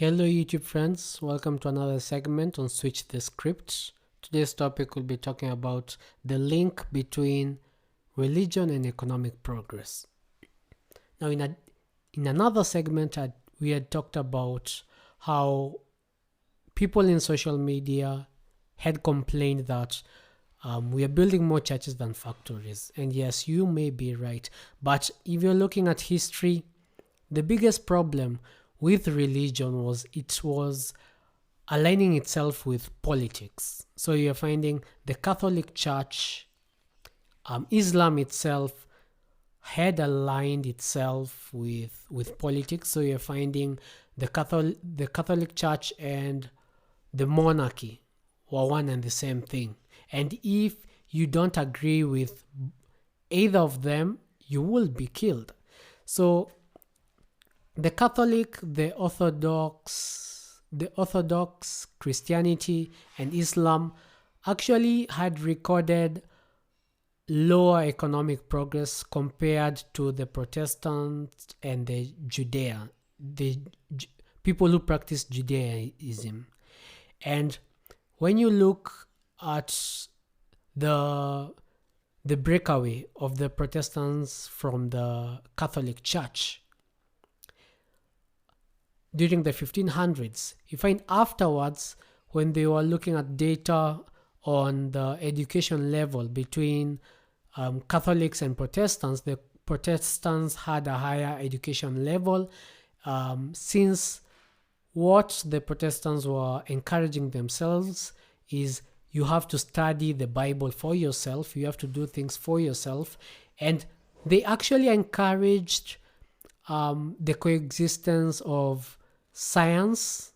Hello YouTube friends, welcome to another segment on Switch the Script. Today's topic will be talking about the link between religion and economic progress. Now in another segment we had talked about how people in social media had complained that we are building more churches than factories. And yes, you may be right. But if you're looking at history, the biggest problem with religion was it was aligning itself with politics. So you're finding the Catholic Church, Islam itself had aligned itself with politics. So you're finding the Catholic Church and the monarchy were one and the same thing. And if you don't agree with either of them, you will be killed. So the Catholic, the Orthodox Christianity and Islam actually had recorded lower economic progress compared to the Protestants and the people who practice Judaism. And when you look at the breakaway of the Protestants from the Catholic Church during the 1500s, you find afterwards, when they were looking at data on the education level between Catholics and Protestants, the Protestants had a higher education level, since what the Protestants were encouraging themselves is you have to study the Bible for yourself, you have to do things for yourself, and they actually encouraged the coexistence of science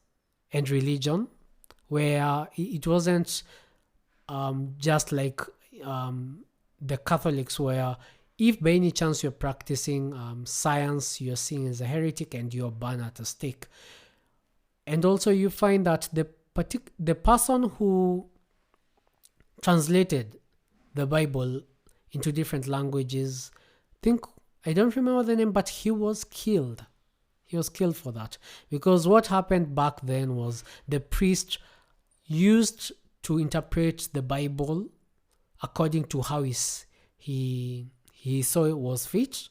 and religion, where it wasn't just like the Catholics, where if by any chance you're practicing science, you're seen as a heretic and you're burned at a stake. And also you find that the person who translated the Bible into different languages, I don't remember the name, but he was killed. He was killed for that, because what happened back then was the priest used to interpret the Bible according to how he saw it was fit.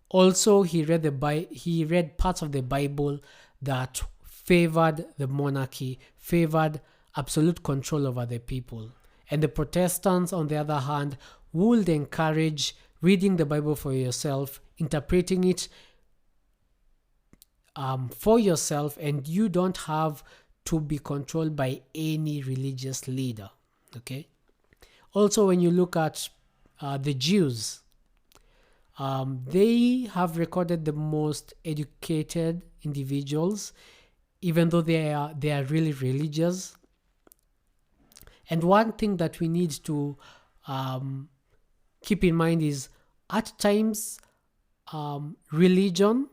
Also, he read parts of the Bible that favored the monarchy, favored absolute control over the people. And the Protestants, on the other hand, would encourage reading the Bible for yourself, interpreting it for yourself, and you don't have to be controlled by any religious leader. Okay. Also, when you look at the Jews, they have recorded the most educated individuals, even though they are really religious. And one thing that we need to keep in mind is, at times, religion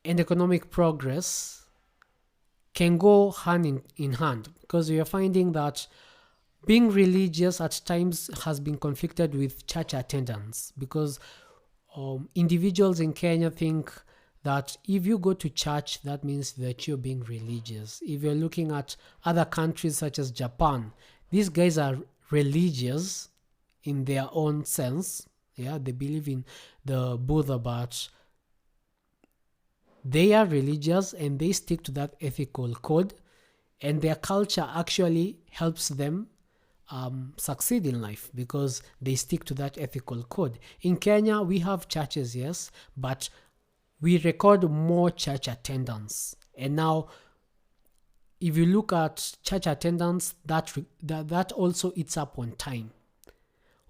and economic progress can go hand in hand, because we are finding that being religious at times has been conflicted with church attendance, because individuals in Kenya think that if you go to church, that means that you're being religious. If you're looking at other countries such as Japan, these guys are religious in their own sense. Yeah, they believe in the Buddha, but they are religious and they stick to that ethical code, and their culture actually helps them succeed in life because they stick to that ethical code. In Kenya, we have churches, yes, but we record more church attendance. And now, if you look at church attendance, that also eats up on time.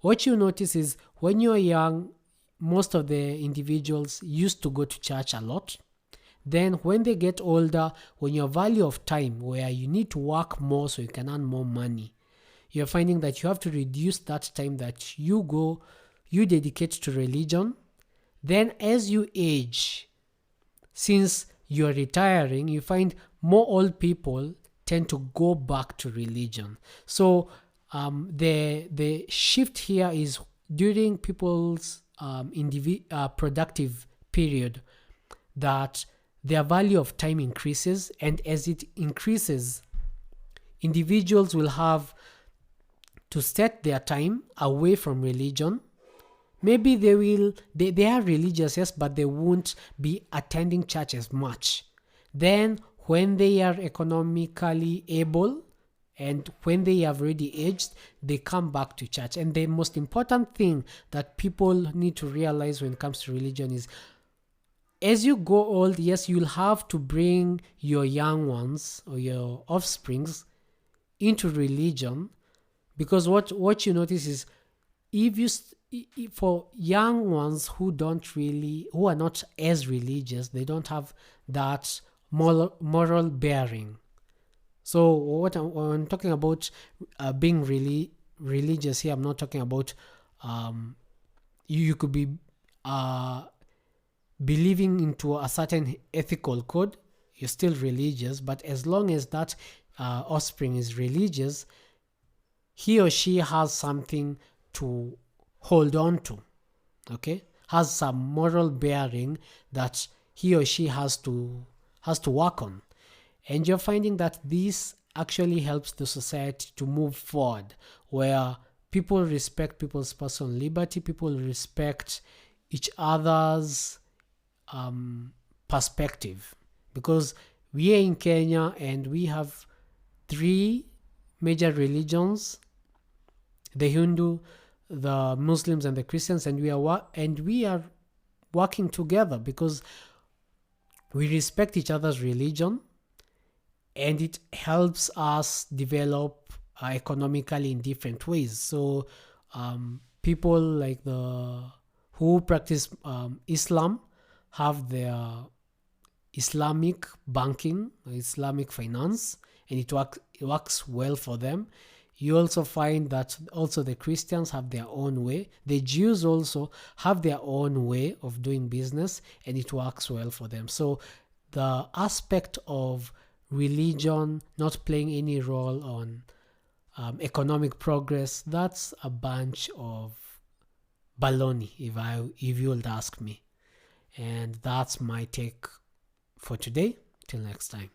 What you notice is, when you're young, most of the individuals used to go to church a lot. Then when they get older, when your value of time, where you need to work more so you can earn more money, you're finding that you have to reduce that time that you dedicate to religion. Then as you age, since you're retiring, you find more old people tend to go back to religion. So the shift here is during people's productive period, that their value of time increases, and as it increases, individuals will have to set their time away from religion. Maybe they are religious, yes, but they won't be attending church as much. Then when they are economically able and when they have already aged, they come back to church. And the most important thing that people need to realize when it comes to religion is, as you go old, yes, you'll have to bring your young ones or your offsprings into religion, because what you notice is, if you for young ones who are not as religious, they don't have that moral bearing. So when I'm talking about being really religious here, I'm not talking about you could be believing into a certain ethical code. You're still religious, but as long as that offspring is religious, he or she has something to hold on to, okay, has some moral bearing that he or she has to work on. And you're finding that this actually helps the society to move forward, where people respect people's personal liberty, people respect each other's perspective. Because we are in Kenya and we have 3 major religions: the Hindu, the Muslims, and the Christians, and we are working together because we respect each other's religion, and it helps us develop economically in different ways. So people like who practice Islam have their Islamic banking, Islamic finance, and it works well for them. You also find that also the Christians have their own way. The Jews also have their own way of doing business, and it works well for them. So the aspect of religion not playing any role on economic progress, that's a bunch of baloney, if you would ask me. And that's my take for today. Till next time.